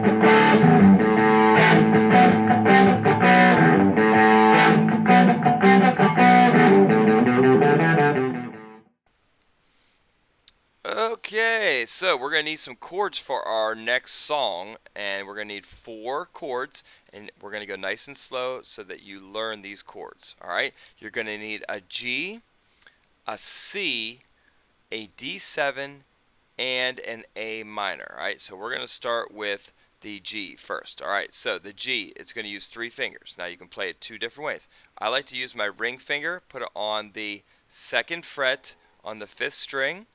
Okay, so we're going to need some chords for our next song, and we're going to need 4 chords, and we're going to go nice and slow so that you learn these chords. Alright, you're going to need a G, a C, a D7, and an A minor. Alright, so we're going to start with the G first. Alright, so the G, it's going to use 3 fingers. Now you can play it 2 different ways. I like to use my ring finger, put it on the 2nd fret on the 5th string,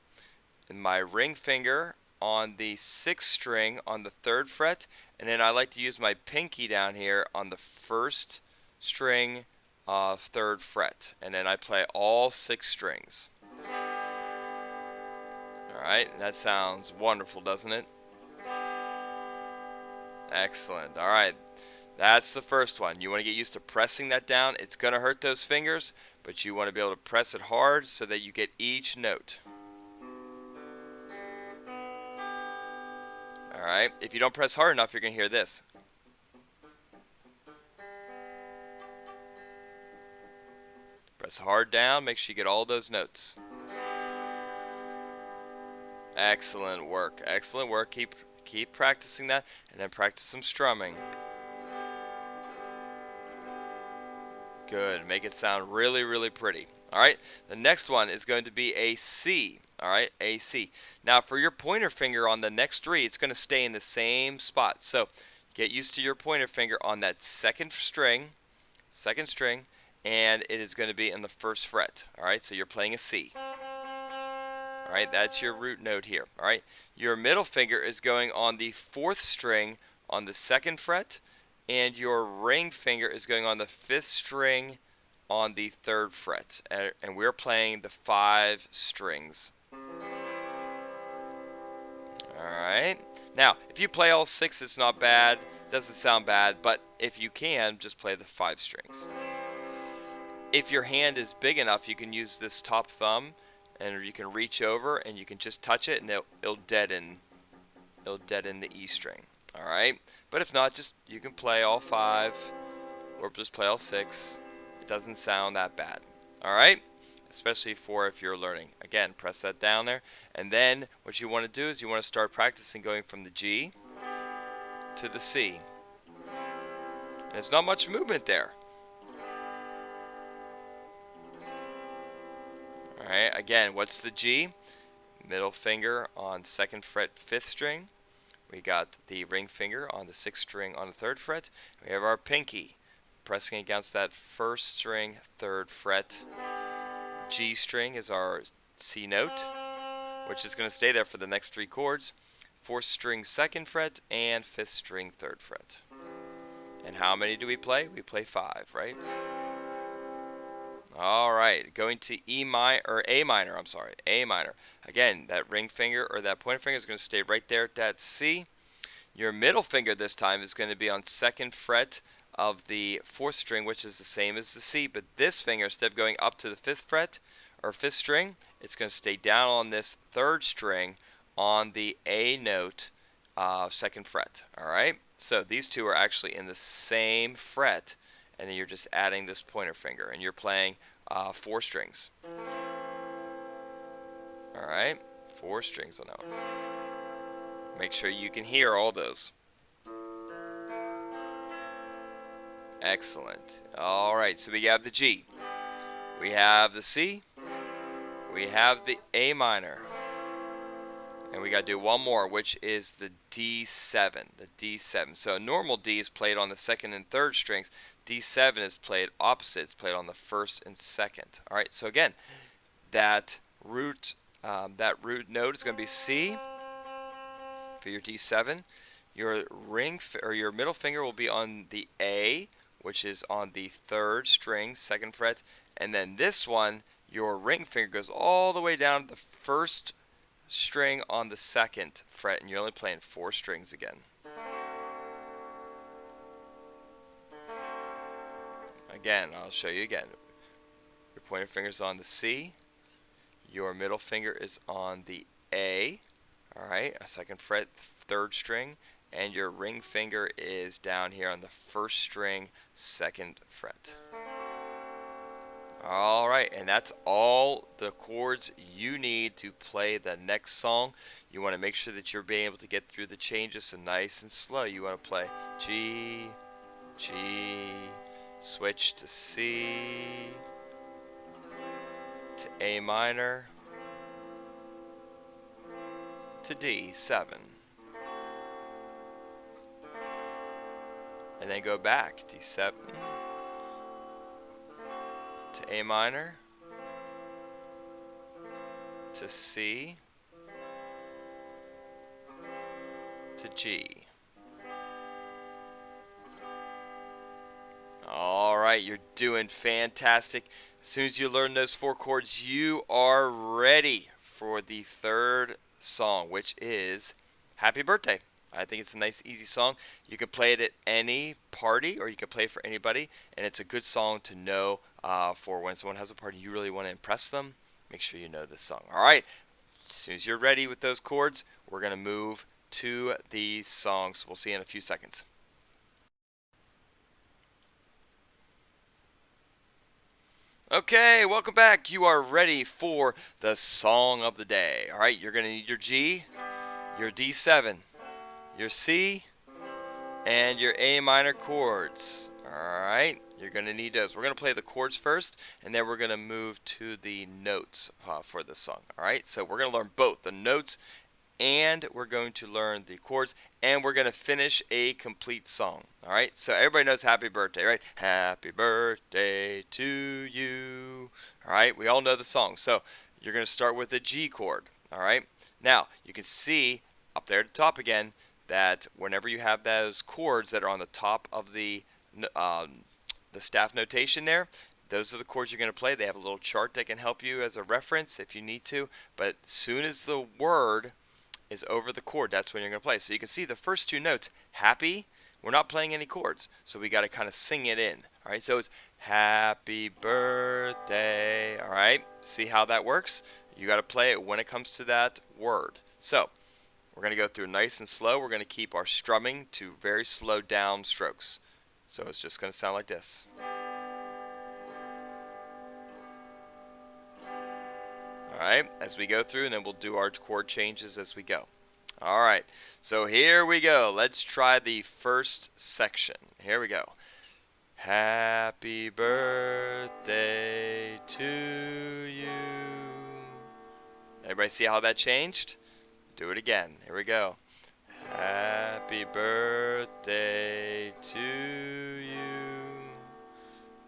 and my ring finger on the 6th string on the 3rd fret, and then I like to use my pinky down here on the 1st string of 3rd fret, and then I play all 6 strings. Alright, that sounds wonderful, doesn't it? Excellent. Alright, that's the first one. You want to get used to pressing that down. It's going to hurt those fingers, but you want to be able to press it hard so that you get each note. Alright, if you don't press hard enough, you're going to hear this. Press hard down, make sure you get all those notes. Excellent work, excellent work. Keep practicing that, and then practice some strumming. Good, make it sound really, really pretty. Alright, the next one is going to be a C. Alright, A, C. Now for your pointer finger on the next 3, it's going to stay in the same spot. So get used to your pointer finger on that 2nd string, and it is going to be in the 1st fret. Alright, so you're playing a C. Alright, that's your root note here. Alright, your middle finger is going on the 4th string on the 2nd fret, and your ring finger is going on the 5th string on the 3rd fret, and we're playing the 5 strings. Alright, now if you play all 6, it's not bad, it doesn't sound bad, but if you can, just play the 5 strings. If your hand is big enough, you can use this top thumb, and you can reach over and you can just touch it, and it'll deaden the E string. Alright, but if not, just you can play all 5 or just play all 6. It doesn't sound that bad. Alright, especially for if you're learning. Again, press that down there, and then what you want to do is you want to start practicing going from the G to the C. And there's not much movement there. Alright, again, what's the G? Middle finger on 2nd fret, 5th string. We got the ring finger on the 6th string on the 3rd fret. We have our pinky pressing against that 1st string, 3rd fret. G string is our C note, which is going to stay there for the next 3 chords. 4th string, 2nd fret, and 5th string, 3rd fret. And how many do we play? We play 5, right? Alright, going to A minor. Again, that ring finger or that pointer finger is going to stay right there at that C. Your middle finger this time is going to be on 2nd fret of the 4th string, which is the same as the C, but this finger, instead of going up to the 5th fret or 5th string, it's going to stay down on this 3rd string on the A note, 2nd fret. Alright, so these two are actually in the same fret, and then you're just adding this pointer finger, and you're playing 4 strings. Alright, 4 strings on that one. Make sure you can hear all those. Excellent. Alright, so we have the G, we have the C, we have the A minor, and we got to do one more, which is the D7. The D7. So a normal D is played on the 2nd and 3rd strings. D7 is played opposite. It's played on the 1st and 2nd. All right. So again, that root note is going to be C for your D7. Your your middle finger will be on the A, which is on the 3rd string, 2nd fret, and then this one, your ring finger goes all the way down to the 1st string on the 2nd fret, and you're only playing 4 strings again. Again, I'll show you again. Your pointer finger's on the C, your middle finger is on the A, alright, a 2nd fret, 3rd string, and your ring finger is down here on the first string, 2nd fret. Alright, and that's all the chords you need to play the next song. You want to make sure that you're being able to get through the changes, so nice and slow. You want to play G, G, switch to C, to A minor, to D7. And then go back, D7, to A minor, to C, to G. Alright, you're doing fantastic. As soon as you learn those 4 chords, you are ready for the 3rd song, which is Happy Birthday. I think it's a nice, easy song. You can play it at any party, or you can play it for anybody, and it's a good song to know for when someone has a party you really want to impress them. Make sure you know this song. Alright, as soon as you're ready with those chords, we're going to move to these songs. We'll see you in a few seconds. Okay, welcome back. You are ready for the song of the day. Alright, you're going to need your G, your D7, your C, and your A minor chords. Alright, you're going to need those. We're going to play the chords first, and then we're going to move to the notes for this song. Alright, so we're going to learn both the notes, and we're going to learn the chords, and we're going to finish a complete song. Alright, so everybody knows Happy Birthday, right? Happy birthday to you. Alright, we all know the song. So you're going to start with the G chord. Alright, now you can see up there at the top again that whenever you have those chords that are on the top of the staff notation there, those are the chords you're going to play. They have a little chart that can help you as a reference if you need to, but as soon as the word is over the chord, that's when you're going to play. So you can see the first 2 notes, happy, we're not playing any chords, so we got to kind of sing it in. Alright, so it's happy birthday. Alright, see how that works? You got to play it when it comes to that word. So we're going to go through nice and slow. We're going to keep our strumming to very slow down strokes. So it's just going to sound like this. Alright, as we go through, and then we'll do our chord changes as we go. Alright, so here we go. Let's try the first section. Here we go. Happy birthday to you. Everybody see how that changed? Do it again. Here we go. Happy birthday to you.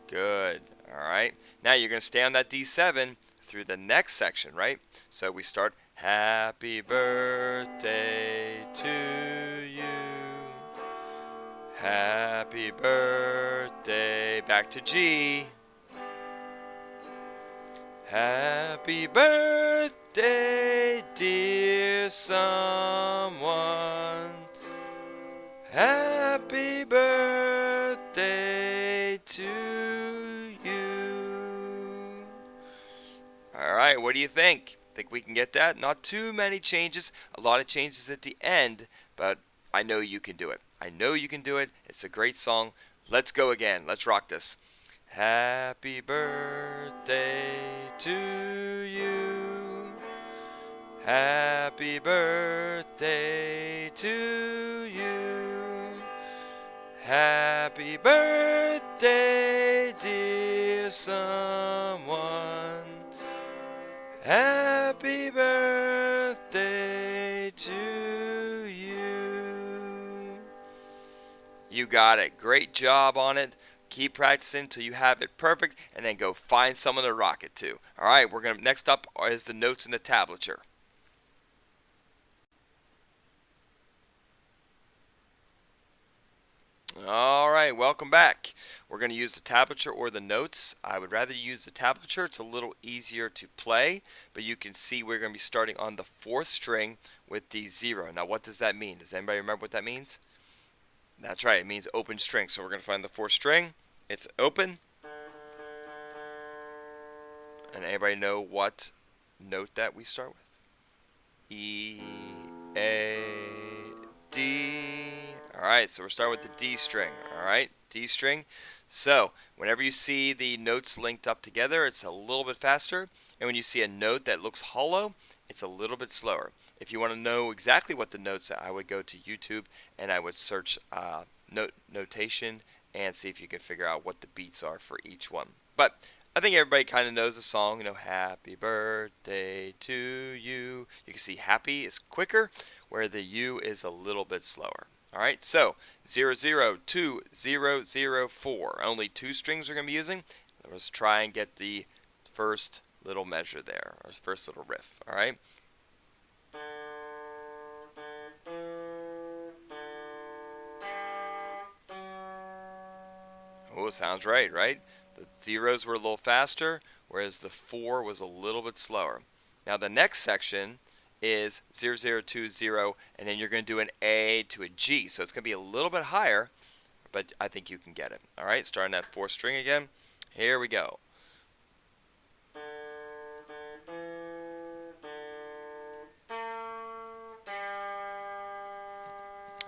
Good. Alright, now you're going to stay on that D7 through the next section, right? So we start happy birthday to you. Happy birthday. Back to G. Happy birthday, dear someone. Happy birthday to you. Alright, what do you think? Think we can get that? Not too many changes, a lot of changes at the end, but I know you can do it. I know you can do it. It's a great song. Let's go again. Let's rock this. Happy birthday to you. Happy birthday to you. Happy birthday, dear someone. Happy birthday to you. You got it. Great job on it. Keep practicing until you have it perfect, and then go find someone to rock it to. Alright, we're gonna next up is the notes in the tablature. Alright, welcome back. We're going to use the tablature or the notes. I would rather use the tablature. It's a little easier to play, but you can see we're going to be starting on the 4th string with the 0. Now what does that mean? Does anybody remember what that means? That's right, it means open string. So we're going to find the 4th string. It's open. And anybody know what note that we start with? E, A, D, Alright, so we're starting with the D string. Alright, D string. So, whenever you see the notes linked up together, it's a little bit faster. And when you see a note that looks hollow, it's a little bit slower. If you want to know exactly what the notes are, I would go to YouTube and I would search notation and see if you can figure out what the beats are for each one. But I think everybody kind of knows the song, happy birthday to you. You can see happy is quicker, where the U is a little bit slower. Alright, so 0, 0, 2, 0, 0, 4. Only 2 strings we're going to be using. Let's try and get the first little measure there, or first little riff. Alright? Oh, sounds right, right? The zeros were a little faster, whereas the 4 was a little bit slower. Now the next section is 0, 0, 2, 0, and then you're going to do an A to a G. So it's going to be a little bit higher, but I think you can get it. All right, starting that 4th string again. Here we go.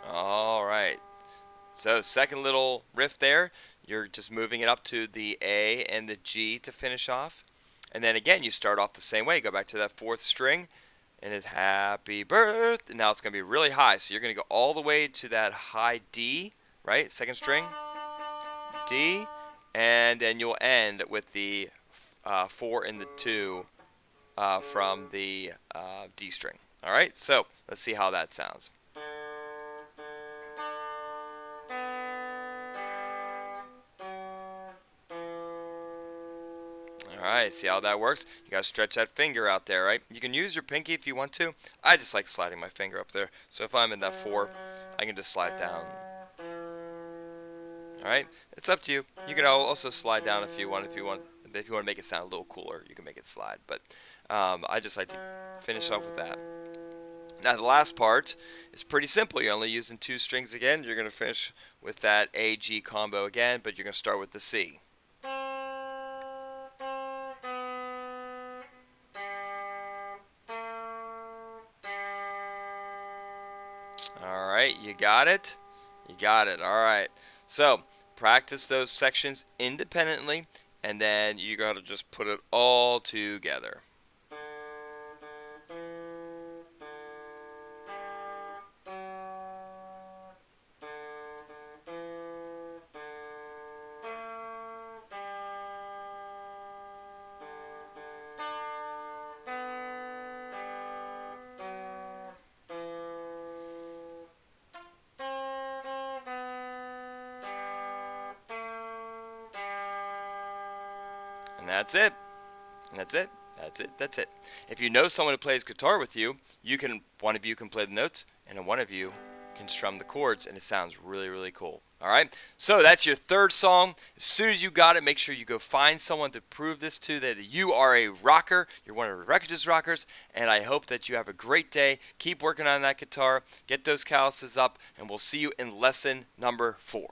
All right. So second little riff there, you're just moving it up to the A and the G to finish off. And then again, you start off the same way. Go back to that 4th string. And it's happy birthday. Now it's going to be really high. So you're going to go all the way to that high D, right? 2nd string, D. And then you'll end with the 4 and the 2 from the D string. All right, so let's see how that sounds. Alright, see how that works? You gotta stretch that finger out there, right? You can use your pinky if you want to. I just like sliding my finger up there. So if I'm in that 4, I can just slide down. Alright, it's up to you. You can also slide down if you want. If you want to make it sound a little cooler, you can make it slide. But I just like to finish off with that. Now the last part is pretty simple. You're only using 2 strings again. You're going to finish with that A-G combo again, but you're going to start with the C. Alright, you got it? You got it. Alright. So, practice those sections independently, and then you got to just put it all together. And that's it. And that's it. That's it. That's it. If you know someone who plays guitar with you, one of you can play the notes, and one of you can strum the chords, and it sounds really, really cool. All right. So that's your 3rd song. As soon as you got it, make sure you go find someone to prove this to, that you are a rocker. You're one of Rekich's rockers, and I hope that you have a great day. Keep working on that guitar. Get those calluses up, and we'll see you in lesson number 4.